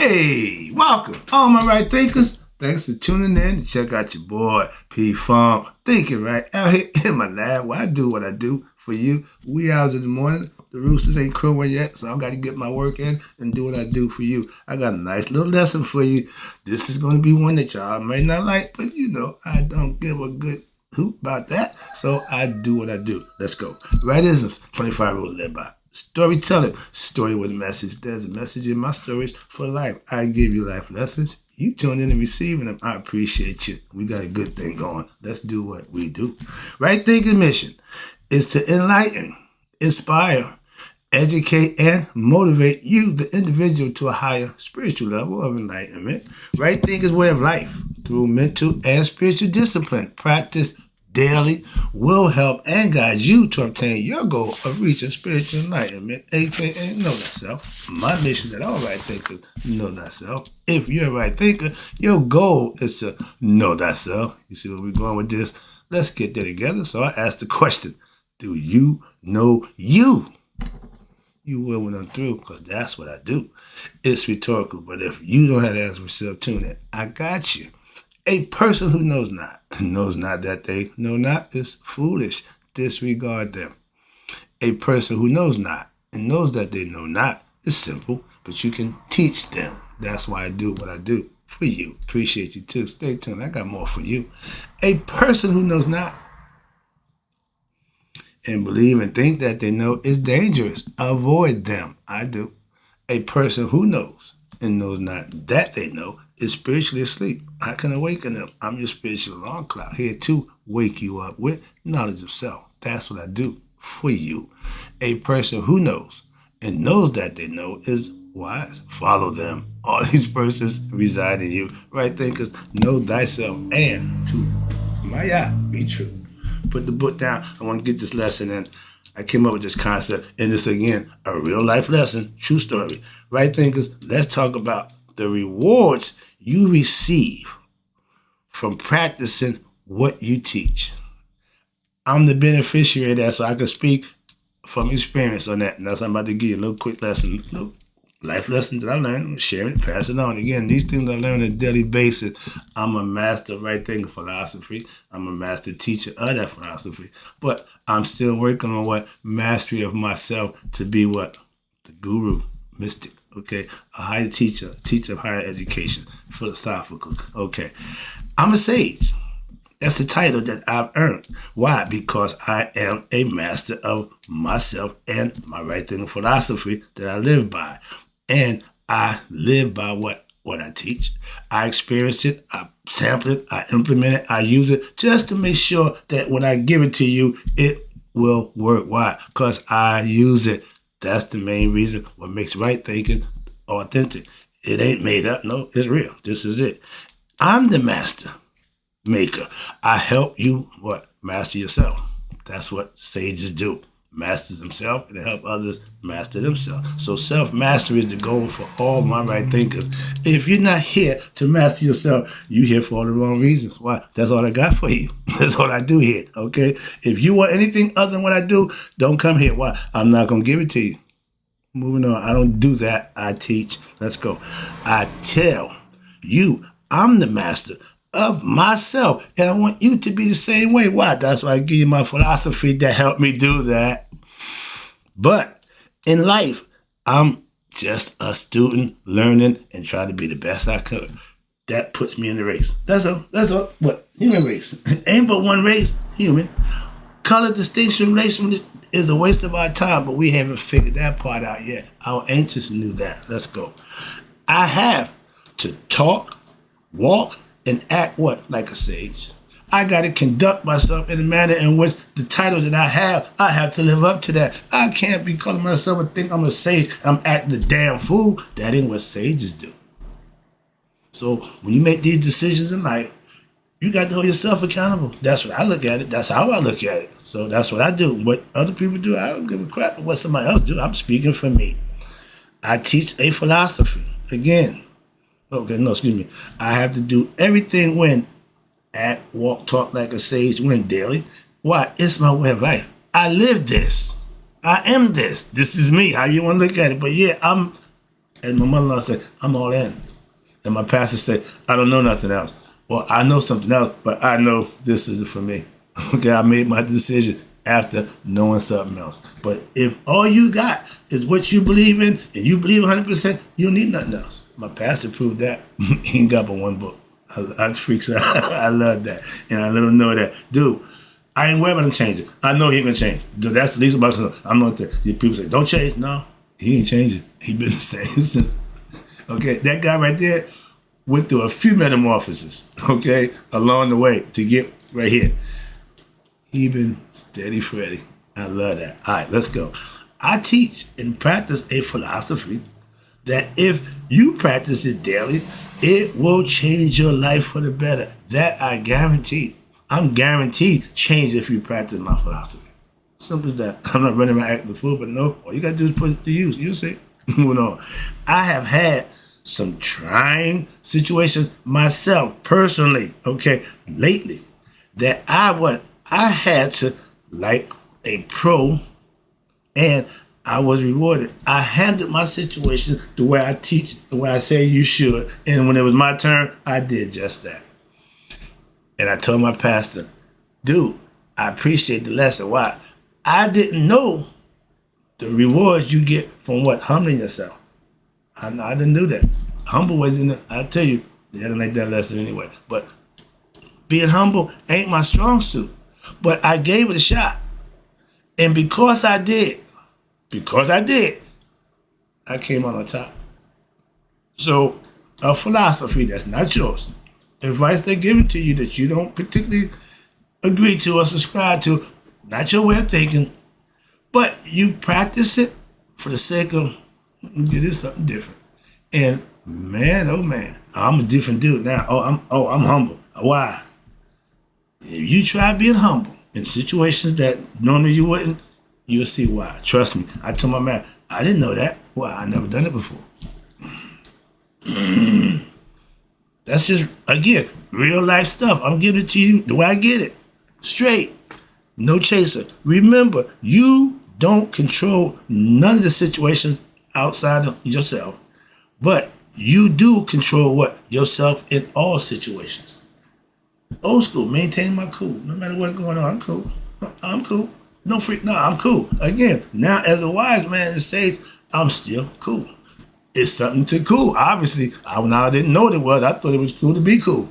Hey, welcome, all my right thinkers. Thanks for tuning in to check out your boy, P-Funk. Thinking right out here in my lab where I do what I do for you. Wee hours in the morning. The roosters ain't crowing yet, so I got to get my work in and do what I do for you. I got a nice little lesson for you. This is going to be one that y'all may not like, but you know, I don't give a good hoot about that, so I do what I do. Let's go. Rightisms, 25 rules led by. Storytelling, story with a message. There's a message in my stories for life. I give you life lessons. You tune in and receiving them. I appreciate you. We got a good thing going. Let's do what we do. Right thinking mission is to enlighten, inspire, educate, and motivate you, the individual, to a higher spiritual level of enlightenment. Right thinking way of life through mental and spiritual discipline. Practice daily will help and guide you to obtain your goal of reaching spiritual enlightenment, aka know thyself. My mission that all right thinkers know thyself. If you're a right thinker, your goal is to know thyself. You see where we're going with this? Let's get there together. So I asked the question, do you know you? You will when I'm through, because that's what I do. It's rhetorical, but if you don't have to answer yourself, tune in. I got you. A person who knows not that they know not is foolish. Disregard them. A person who knows not and knows that they know not is simple, but you can teach them. That's why I do what I do for you. Appreciate you too. Stay tuned. I got more for you. A person who knows not and believe and think that they know is dangerous. Avoid them. I do. A person who knows and knows not that they know is spiritually asleep. I can awaken them. I'm your spiritual alarm clock, here to wake you up with knowledge of self. That's what I do for you. A person who knows and knows that they know is wise. Follow them. All these persons reside in you. Right thinkers, know thyself and to my eye, be true. Put the book down. I want to get this lesson in. I came up with this concept, and it's, again, a real life lesson, true story. Right thinkers, let's talk about the rewards you receive from practicing what you teach. I'm the beneficiary of that, so I can speak from experience on that. And that's why I'm about to give you a little quick lesson, little life lessons that I learned, share it, pass it on. Again, these things I learn on a daily basis. I'm a master of right thinking philosophy. I'm a master teacher of that philosophy. But I'm still working on what mastery of myself to be what? The guru, mystic. Okay, a higher teacher of higher education, philosophical. Okay, I'm a sage. That's the title that I've earned. Why? Because I am a master of myself and my right thinking philosophy that I live by. And I live by what I teach. I experience it, I sample it, I implement it, I use it just to make sure that when I give it to you, it will work. Why? Because I use it. That's the main reason what makes right thinking authentic. It ain't made up. No, it's real. This is it. I'm the master maker. I help you what? Master yourself. That's what sages do. Master themselves and help others master themselves. So self-mastery is the goal for all my right thinkers. If you're not here to master yourself, you're here for all the wrong reasons. Why? That's all I got for you. That's all I do here, okay? If you want anything other than what I do, don't come here. Why? I'm not going to give it to you. Moving on. I don't do that. I teach. Let's go. I tell you, I'm the master of myself, and I want you to be the same way. Why? That's why I give you my philosophy that helped me do that. But in life, I'm just a student learning and trying to be the best I could. That puts me in the race. That's all. That's all. What? Human race. Ain't but one race. Human. Color distinction relation is a waste of our time, but we haven't figured that part out yet. Our ancients knew that. Let's go. I have to talk, walk, and act what? Like a sage. I got to conduct myself in a manner in which the title that I have to live up to that. I can't be calling myself and think I'm a sage. I'm acting a damn fool. That ain't what sages do. So when you make these decisions in life, you got to hold yourself accountable. That's what I look at it. That's how I look at it. So that's what I do. What other people do, I don't give a crap what somebody else do. I'm speaking for me. I teach a philosophy. Again, I have to do everything when act, walk, talk like a sage, win daily. Why? It's my way of life. I live this. I am this. This is me. How you want to look at it? But yeah, I'm And my mother-in-law said, I'm all in. And my pastor said, I don't know nothing else. Well, I know something else, but I know this is for me. Okay, I made my decision after knowing something else. But if all you got is what you believe in, and you believe 100%, you don't need nothing else. My pastor proved that. He ain't got but one book. I freaks out. I love that. And I let him know that, dude, I ain't worried about him changing. I know he ain't gonna change. Dude, that's the least about him. I'm not there. People say, don't change. No, he ain't changing. He been the same since. Okay, that guy right there went through a few metamorphoses, okay, along the way to get right here. He been steady Freddy. I love that. All right, let's go. I teach and practice a philosophy that if you practice it daily, it will change your life for the better. That I guarantee. I'm guaranteed change if you practice my philosophy. Simple as that. I'm not running around acting the fool, but no, all you got to do is put it to use. You'll see. Moving on. I have had some trying situations myself, personally, okay, lately, that I had to, like a pro, and I was rewarded. I handled my situation the way I teach, the way I say you should, and when it was my turn, I did just that. And I told my pastor, dude, I appreciate the lesson. Why? I didn't know the rewards you get from what? Humbling yourself. I didn't do that. Humble wasn't, I tell you, they didn't like that lesson anyway. But being humble ain't my strong suit. But I gave it a shot. And because I did, I came on top. So a philosophy that's not yours, advice they're giving to you that you don't particularly agree to or subscribe to, not your way of thinking, but you practice it for the sake of it is something different. And man, oh man, I'm a different dude now. I'm humble. Why? If you try being humble in situations that normally you wouldn't, you'll see why. Trust me. I told my man, I didn't know that. Why? I never done it before. That's just, again, real life stuff. I'm giving it to you the way I get it. Straight. No chaser. Remember, you don't control none of the situations outside of yourself, but you do control what? Yourself in all situations. Old school, maintain my cool. No matter what's going on, I'm cool. I'm cool. No freak, no, I'm cool. Again, now as a wise man, it says I'm still cool. It's something to cool. Obviously, I didn't know what it was. I thought it was cool to be cool.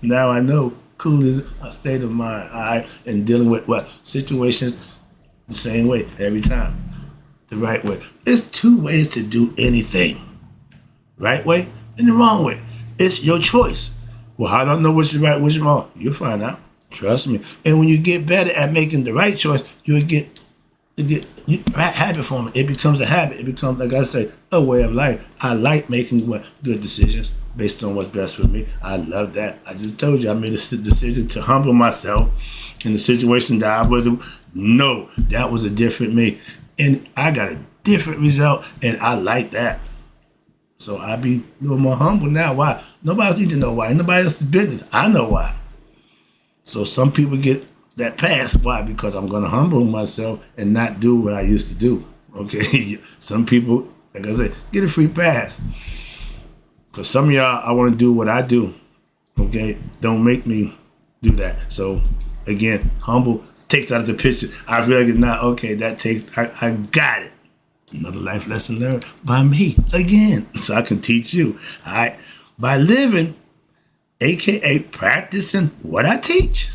Now I know cool is a state of mind. All right, and dealing with what? Situations the same way every time. The right way. There's two ways to do anything. Right way and the wrong way. It's your choice. Well, I don't know which is right, which is wrong. You'll find out. Trust me. And when you get better at making the right choice, you'll get habit forming. It becomes a habit. It becomes, like I say, a way of life. I like making good decisions based on what's best for me. I love that. I just told you I made a decision to humble myself in the situation that I would know that was a different me. And I got a different result, and I like that. So I be a little more humble now. Why? Nobody else need to know why. Nobody else's business. I know why. So some people get that pass. Why? Because I'm going to humble myself and not do what I used to do. Okay? Some people, like I said, get a free pass. Because some of y'all, I want to do what I do. Okay? Don't make me do that. So, again, humble takes out of the picture. I feel like it's not, okay, that takes, I got it. Another life lesson learned by me again. So I can teach you. All right? By living, aka practicing what I teach,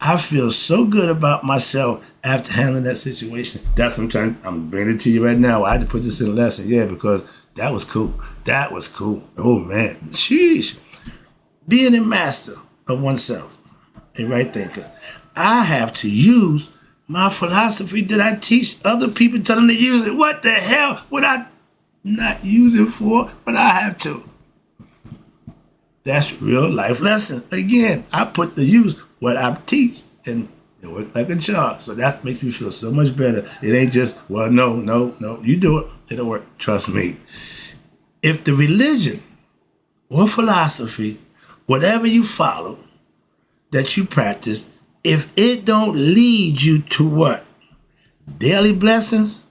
I feel so good about myself after handling that situation. That's what I'm bringing it to you right now. I had to put this in a lesson, because that was cool. That was cool. Oh man, sheesh. Being a master of oneself, a right thinker, I have to use my philosophy that I teach other people, tell them to use it. What the hell would I not use it for? But I have to. That's real life lesson. Again, I put to use what I teach, and it worked like a charm. So that makes me feel so much better. It ain't just, well, no, you do it. It'll work. Trust me. If the religion or philosophy, whatever you follow, that you practice, if it don't lead you to what? Daily blessings,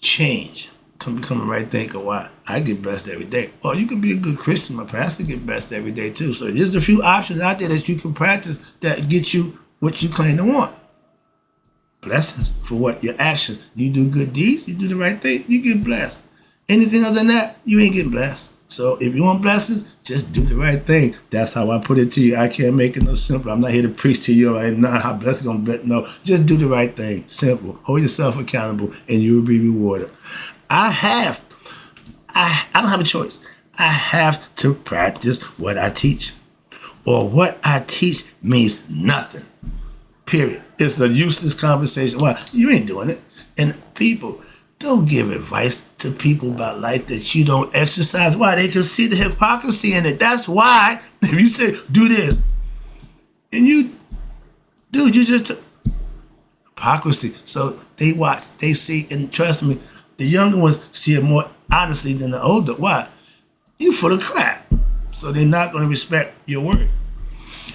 change. can become a right thinker. Why? I get blessed every day. Or you can be a good Christian. My pastor get blessed every day too. So there's a few options out there that you can practice that get you what you claim to want. Blessings for what? Your actions. You do good deeds, you do the right thing, you get blessed. Anything other than that, you ain't getting blessed. So if you want blessings, just do the right thing. That's how I put it to you. I can't make it no simple. I'm not here to preach to you. I'm not how blessed gonna bless. No, just do the right thing. Simple. Hold yourself accountable, and you will be rewarded. I don't have a choice. I have to practice what I teach, or what I teach means nothing. Period. It's a useless conversation. Why? You ain't doing it. And people, don't give advice to people about life that you don't exercise. Why? They can see the hypocrisy in it. That's why if you say, do this, and you just took hypocrisy. So they watch, they see, and trust me, the younger ones see it more honestly than the older. Why? You full of crap. So they're not going to respect your word.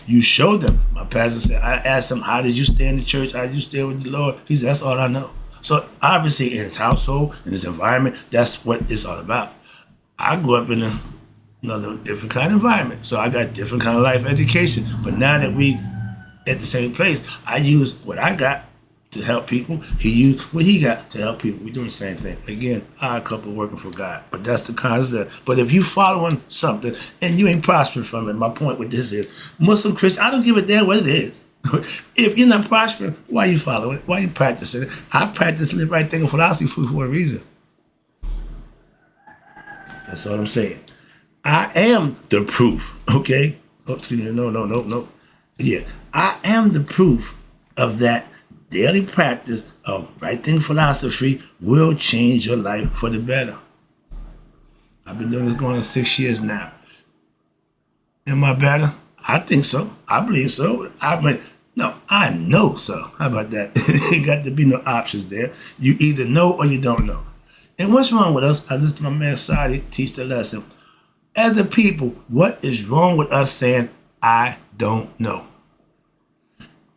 You show them. My pastor said, I asked him, how did you stay in the church? How did you stay with the Lord? He said, that's all I know. So obviously in his household, in his environment, that's what it's all about. I grew up in another different kind of environment. So I got different kind of life education. But now that we at the same place, I use what I got to help people. He used what he got to help people. We're doing the same thing. Again, a couple working for God. But that's the concept. But if you following something and you ain't prospering from it, my point with this is, Muslim, Christian, I don't give a damn what it is. If you're not prospering, why are you following it? Why are you practicing it? I practice live right thinking philosophy for a reason. That's all I'm saying. I am the proof, okay? Oh, excuse me, no. Yeah, I am the proof of that. Daily practice of right thinking philosophy will change your life for the better. I've been doing this going on 6 years now. Am I better? I think so. I believe so. I know so. How about that? Ain't got to be no options there. You either know or you don't know. And what's wrong with us? I listen to my man Sadi teach the lesson. As a people, what is wrong with us saying, I don't know?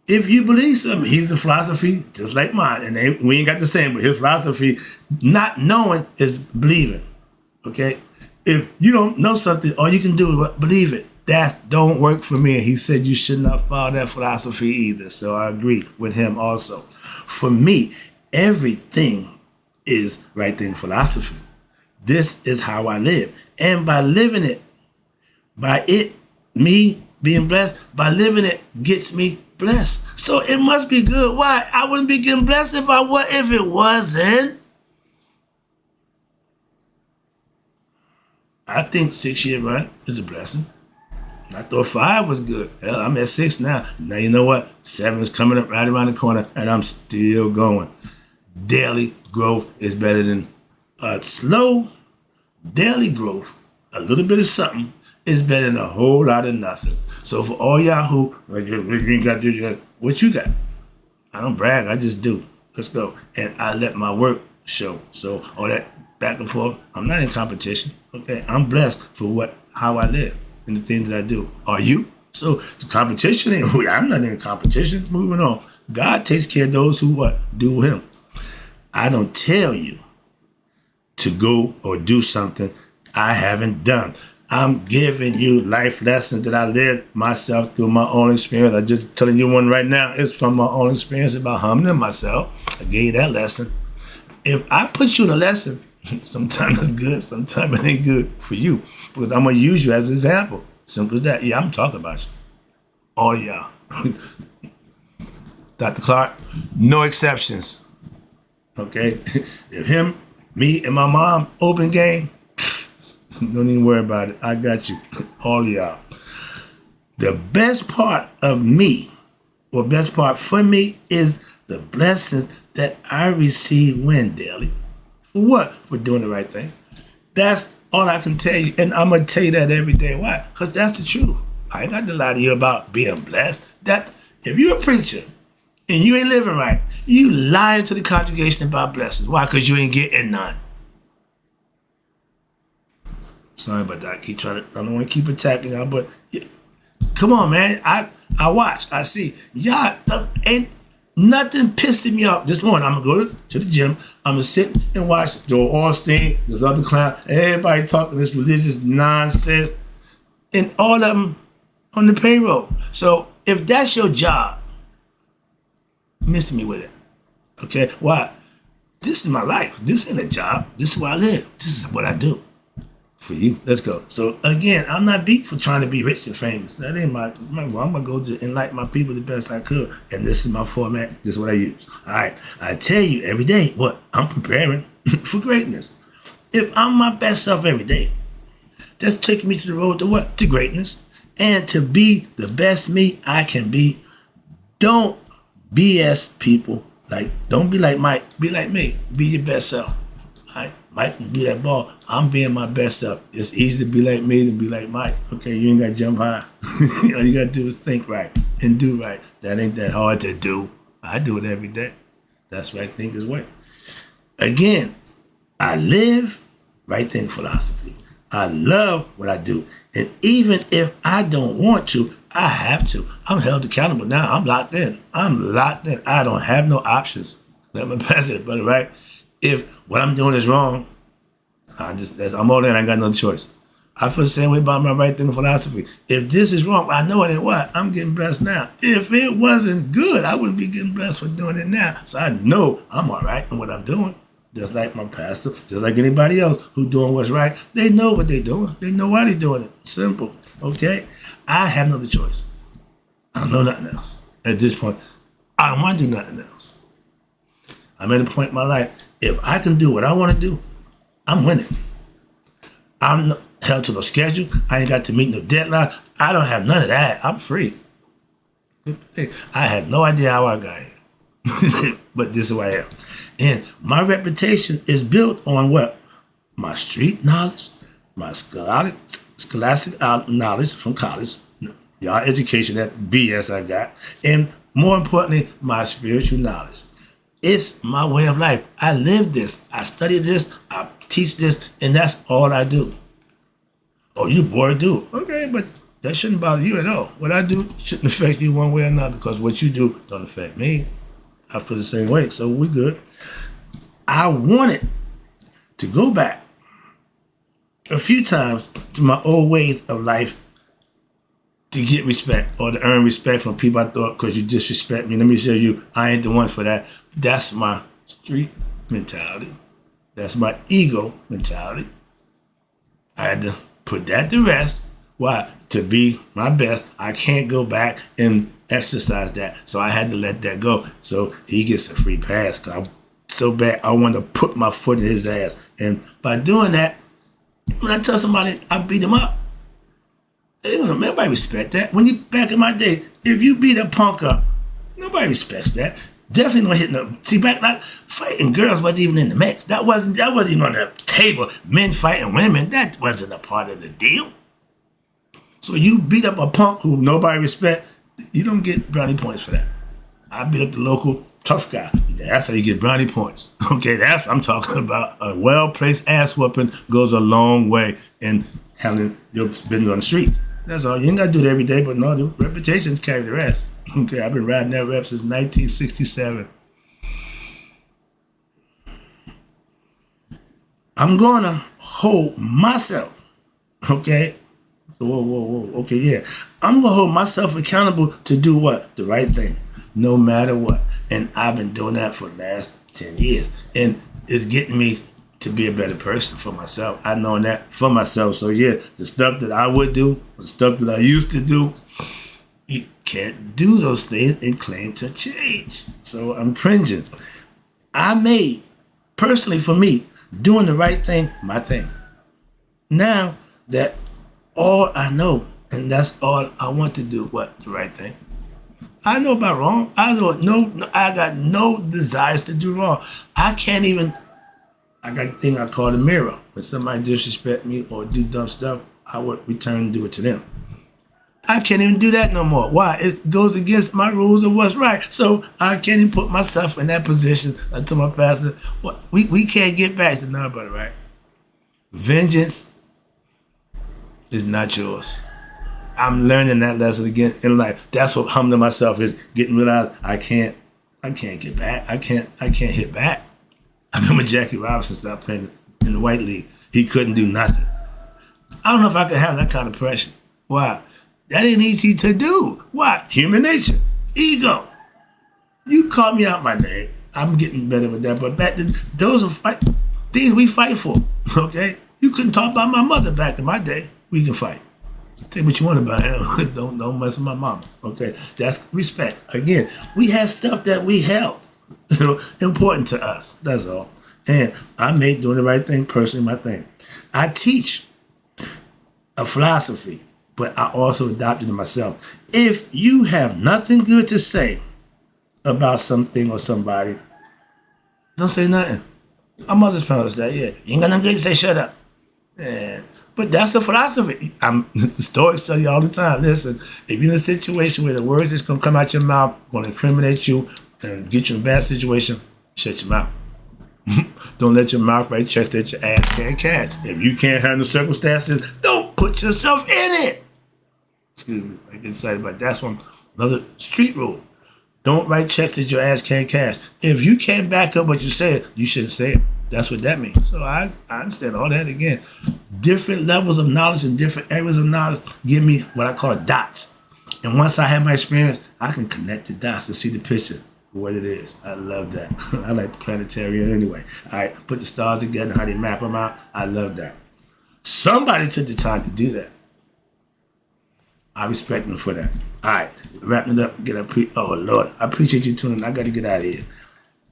If you believe something, his philosophy, just like mine, and we ain't got the same, but his philosophy, not knowing is believing, okay? If you don't know something, all you can do is believe it. That don't work for me. And he said you should not follow that philosophy either. So I agree with him also. For me, everything is right thinking philosophy. This is how I live. And by living it, me being blessed, by living it gets me blessed. So it must be good. Why? I wouldn't be getting blessed if it wasn't. I think 6-year run is a blessing. I thought 5 was good. Hell, I'm at 6 now. Now you know what? 7 is coming up right around the corner, and I'm still going. Daily growth is better than slow. Daily growth, a little bit of something, is better than a whole lot of nothing. So for all y'all who, like, you got what you got? I don't brag, I just do. Let's go. And I let my work show. So all that back and forth, I'm not in competition. Okay, I'm blessed for how I live and the things that I do. Are you? So the competition ain't, I'm not in competition. Moving on. God takes care of those who what? Do him. I don't tell you to go or do something I haven't done. I'm giving you life lessons that I lived myself through my own experience. I'm just telling you one right now. It's from my own experience about humbling myself. I gave you that lesson. If I put you in a lesson, sometimes it's good, sometimes it ain't good for you. Because I'm going to use you as an example. Simple as that. Yeah, I'm talking about you. All y'all. Dr. Clark, no exceptions. Okay? If him, me, and my mom, open game, don't even worry about it. I got you. All y'all. The best part of me, or best part for me, is the blessings that I receive when daily. For what? For doing the right thing. That's all I can tell you. And I'm going to tell you that every day. Why? Because that's the truth. I ain't got to lie to you about being blessed. That if you're a preacher and you ain't living right, you lying to the congregation about blessings. Why? Because you ain't getting none. Sorry about that. I don't want to keep attacking y'all, but yeah. Come on, man. I watch. I see. Y'all, and Nothing pissing me off. This morning, I'm going to go to the gym. I'm going to sit and watch Joel Osteen, this other clown, everybody talking this religious nonsense, and all of them on the payroll. So if that's your job, miss me with it. Okay? Why? This is my life. This ain't a job. This is where I live. This is what I do. For you, let's go. So again, I'm not beat for trying to be rich and famous. That ain't my goal. I'm gonna go to enlighten my people the best I could, and this is my format. This is what I use. All right, I tell you every day what I'm preparing for greatness. If I'm my best self every day, that's taking me to the road to what? To greatness, and to be the best me I can be. Don't BS people. Like, don't be like Mike. Be like me. Be your best self. Right? Mike can do that ball. I'm being my best self. It's easy to be like me than be like Mike. Okay, you ain't got to jump high. All you got to do is think right and do right. That ain't that hard to do. I do it every day. That's right thinker's way. Again, I live right think philosophy. I love what I do. And even if I don't want to, I have to. I'm held accountable now. I'm locked in. I don't have no options. Let me pass it, brother, right? If what I'm doing is wrong, I'm all in. I ain't got no choice. I feel the same way about my right thinking philosophy. If this is wrong, I know it ain't what. I'm getting blessed now. If it wasn't good, I wouldn't be getting blessed for doing it now. So I know I'm all right in what I'm doing. Just like my pastor, just like anybody else who doing what's right. They know what they're doing. They know why they're doing it. Simple. Okay? I have no other choice. I don't know nothing else. At this point, I don't want to do nothing else. I'm at a point in my life, if I can do what I want to do, I'm winning. I'm not held to no schedule. I ain't got to meet no deadline. I don't have none of that. I'm free. I had no idea how I got here. But this is who I am. And my reputation is built on what? My street knowledge, my scholastic knowledge from college, y'all education, that BS I got, and more importantly, my spiritual knowledge. It's my way of life. I live this. I study this. I teach this. And that's all I do. Oh, you bored do. Okay, but that shouldn't bother you at all. What I do shouldn't affect you one way or another because what you do don't affect me. I feel the same way. So we're good. I wanted to go back a few times to my old ways of life to get respect or to earn respect from people I thought because you disrespect me. Let me show you, I ain't the one for that. That's my street mentality. That's my ego mentality. I had to put that to rest. Why? To be my best, I can't go back and exercise that. So I had to let that go. So he gets a free pass because I'm so bad. I want to put my foot in his ass. And by doing that, when I tell somebody I beat him up, nobody respect that. When you back in my day, if you beat a punk up, nobody respects that. Definitely not hitting up. See, back like fighting girls wasn't even in the mix. That wasn't even on the table. Men fighting women, that wasn't a part of the deal. So you beat up a punk who nobody respect, you don't get brownie points for that. I beat up the local tough guy. That's how you get brownie points. Okay, that's what I'm talking about. A well-placed ass whooping goes a long way in handling your business on the street. That's all. You ain't got to do it every day, but no, the reputations carry the rest. Okay, I've been riding that rep since 1967. I'm going to hold myself, okay? Whoa. Okay, yeah. I'm going to hold myself accountable to do what? The right thing, no matter what. And I've been doing that for the last 10 years. And it's getting me to be a better person for myself. I know that for myself. So yeah, the stuff that I would do, the stuff that I used to do, you can't do those things and claim to change. So I'm cringing. I made, personally for me, doing the right thing, my thing. Now that all I know, and that's all I want to do, what? The right thing. I know about wrong. I got no desires to do wrong. I got a thing I call the mirror. When somebody disrespect me or do dumb stuff, I would return and do it to them. I can't even do that no more. Why? It goes against my rules of what's right. So I can't even put myself in that position. I told my pastor, we can't get back to none but right. Vengeance is not yours. I'm learning that lesson again in life. That's what humbling myself is, getting realized I can't I can't get back. I can't hit back. I remember Jackie Robinson stopped playing in the White League. He couldn't do nothing. I don't know if I could handle that kind of pressure. Why? That ain't easy to do. Why? Human nature. Ego. You call me out my name. I'm getting better with that. But back then, those are things we fight for. Okay? You couldn't talk about my mother back in my day. We can fight. Say what you want about him. don't mess with my mama. Okay? That's respect. Again, we have stuff that we held important to us. That's all. And I made doing the right thing personally my thing. I teach a philosophy, but I also adopted it myself. If you have nothing good to say about something or somebody, don't say nothing. Our mother's parents that, yeah. You ain't got nothing good to say, shut up. Yeah. But that's the philosophy. The stories tell you all the time. Listen, if you're in a situation where the words that's going to come out your mouth going to incriminate you and get you in a bad situation, shut your mouth. Don't let your mouth write checks that your ass can't catch. If you can't handle circumstances, don't put yourself in it. Excuse me, I get excited about that. That's another street rule. Don't write checks that your ass can't cash. If you can't back up what you said, you shouldn't say it. That's what that means. So I understand all that. Again, different levels of knowledge and different areas of knowledge give me what I call dots. And once I have my experience, I can connect the dots and see the picture. What it is. I love that. I like the planetarium anyway. I put the stars together, how they map them out. I love that. Somebody took the time to do that. I respect them for that. All right, wrapping it up. Oh Lord, I appreciate you tuning in. I got to get out of here.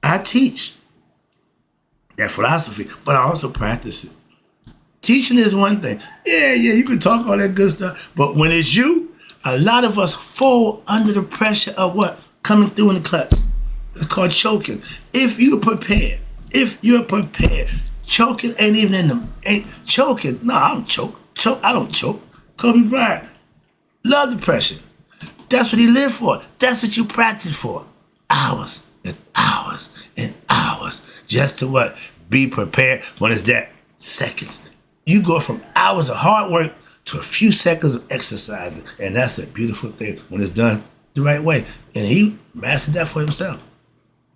I teach that philosophy, but I also practice it. Teaching is one thing. Yeah, you can talk all that good stuff, but when it's you, a lot of us fall under the pressure of what? Coming through in the clutch. It's called choking. If you're prepared, choking ain't even in them. Ain't choking. No, I don't choke. I don't choke. Kobe Bryant loved the pressure. That's what he lived for. That's what you practice for. Hours and hours and hours. Just to what? Be prepared when it's that seconds. You go from hours of hard work to a few seconds of exercising. And that's a beautiful thing when it's done the right way. And he mastered that for himself.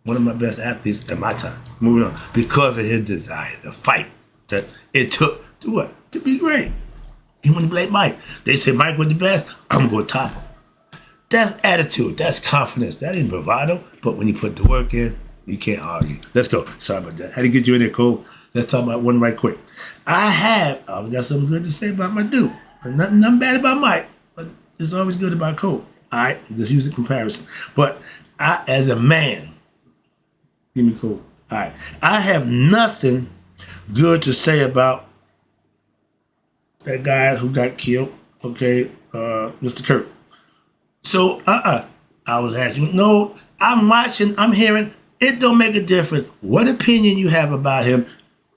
One of my best athletes at my time. Moving on. Because of his desire, the fight that it took to what? To be great. He wanted to play Mike. They say Mike was the best. I'm going to top him. That's attitude. That's confidence. That ain't bravado. But when you put the work in, you can't argue. Let's go. Sorry about that. Had to get you in there, Cole. Let's talk about one right quick. I've got something good to say about my dude. Nothing bad about Mike, but it's always good about Cole. All right, just use a comparison. But I, as a man, give me Cole. All right, I have nothing good to say about that guy who got killed. Okay, Mr. Kirk. So, I was asking. No, I'm watching. I'm hearing. It don't make a difference what opinion you have about him.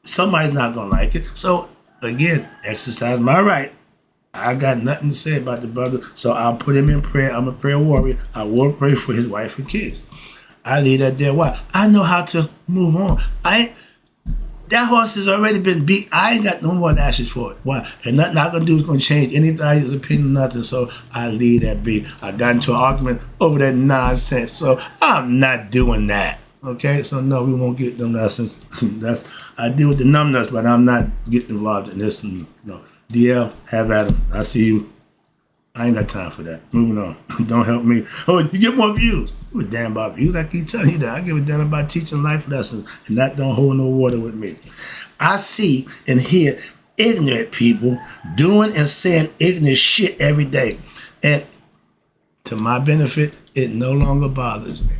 Somebody's not gonna like it. So again, exercise my right. I got nothing to say about the brother, so I'll put him in prayer. I'm a prayer warrior. I will pray for his wife and kids. I leave that there. Why? I know how to move on. That horse has already been beat. I ain't got no more ashes for it. Why? And nothing I'm gonna do is gonna change anybody's opinion, nothing. So I leave that be. I got into an argument over that nonsense. So I'm not doing that. Okay, so no, we won't get them lessons. I deal with the numbness, but I'm not getting involved in this. No, DL, have at him. I see you. I ain't got time for that. Moving on. Don't help me. Oh, you get more views. I give a damn about views. I keep telling you that. I give a damn about teaching life lessons, and that don't hold no water with me. I see and hear ignorant people doing and saying ignorant shit every day, and to my benefit, it no longer bothers me.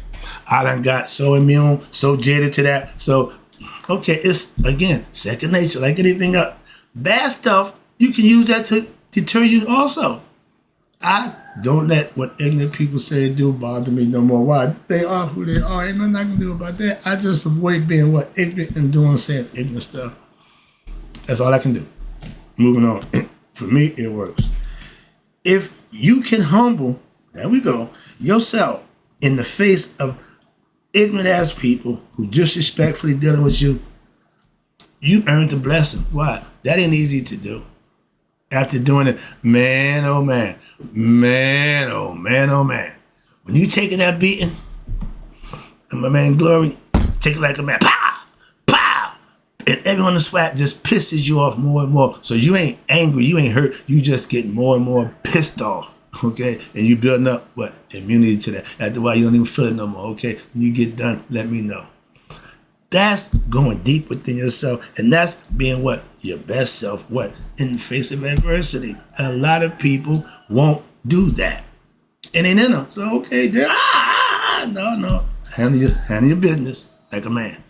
I done got so immune, so jaded to that. So, okay, it's, again, second nature, like anything else. Bad stuff, you can use that to deter you also. I don't let what ignorant people say and do bother me no more. Why? They are who they are. Ain't nothing I can do about that. I just avoid being ignorant and doing, saying ignorant stuff. That's all I can do. Moving on. For me, it works. If you can humble, there we go, yourself, in the face of ignorant ass people who disrespectfully dealing with you, you earned the blessing. Why? That ain't easy to do. After doing it, man, oh man, man, oh man, oh man. When you taking that beating, And my man Glory, take it like a man. Pow! Pow! And everyone in the SWAT just pisses you off more and more. So you ain't angry, you ain't hurt, you just get more and more pissed off. Okay? And you building up what? Immunity to that. After a while, you don't even feel it no more. Okay? When you get done, let me know. That's going deep within yourself, and that's being what? Your best self, what? In the face of adversity. A lot of people won't do that. It ain't in them. So, okay, no. Handle your business like a man.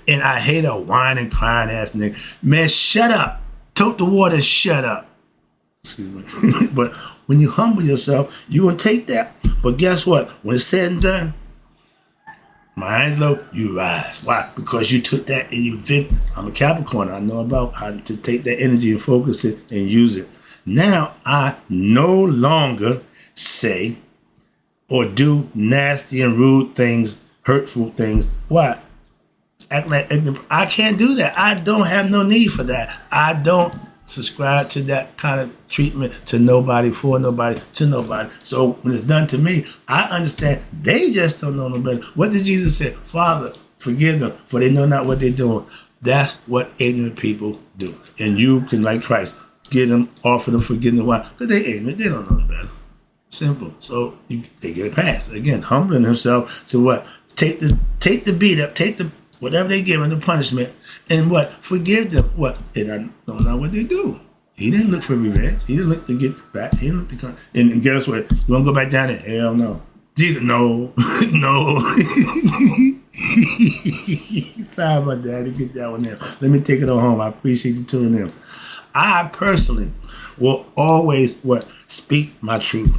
And I hate a whining, crying ass nigga. Man, shut up. Tote the water, shut up. Excuse me. But when you humble yourself, you will take that. But guess what? When it's said and done, mind's low, you rise. Why? Because you took that and you fit. I'm a Capricorn. I know about how to take that energy and focus it and use it. Now I no longer say or do nasty and rude things, hurtful things. Why? Act like I can't do that. I don't have no need for that. I don't subscribe to that kind of treatment to nobody, for nobody, to nobody. So when it's done to me, I understand they just don't know no better. What did Jesus say? Father, forgive them, for they know not what they're doing. That's what ignorant people do. And you can, like Christ, give them, offer them forgiveness. Why? Because they're ignorant. They don't know no better. Simple. So they get a pass. Again, humbling himself to what? Take the beat up, take the whatever they give him, the punishment, and what? Forgive them. What? They don't know what they do. He didn't look for revenge. He didn't look to get back. He didn't look to come. And guess what? You want to go back down there? Hell no. Jesus, no. No. Sorry about that. I didn't get that one there. Let me take it on home. I appreciate you tuning in. I personally will always, speak my truth.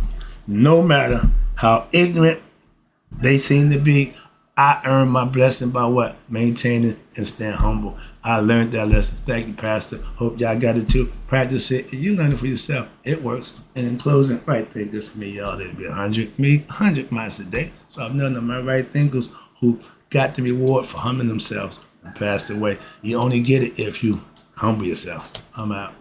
No matter how ignorant they seem to be, I earn my blessing by what? Maintaining and staying humble. I learned that lesson. Thank you, Pastor. Hope y'all got it too. Practice it. And you learn it for yourself. It works. And in closing, right thing, just me, y'all, there'll be 100 miles a day. So I've known of my right thinkers who got the reward for humbling themselves and passed away. You only get it if you humble yourself. I'm out.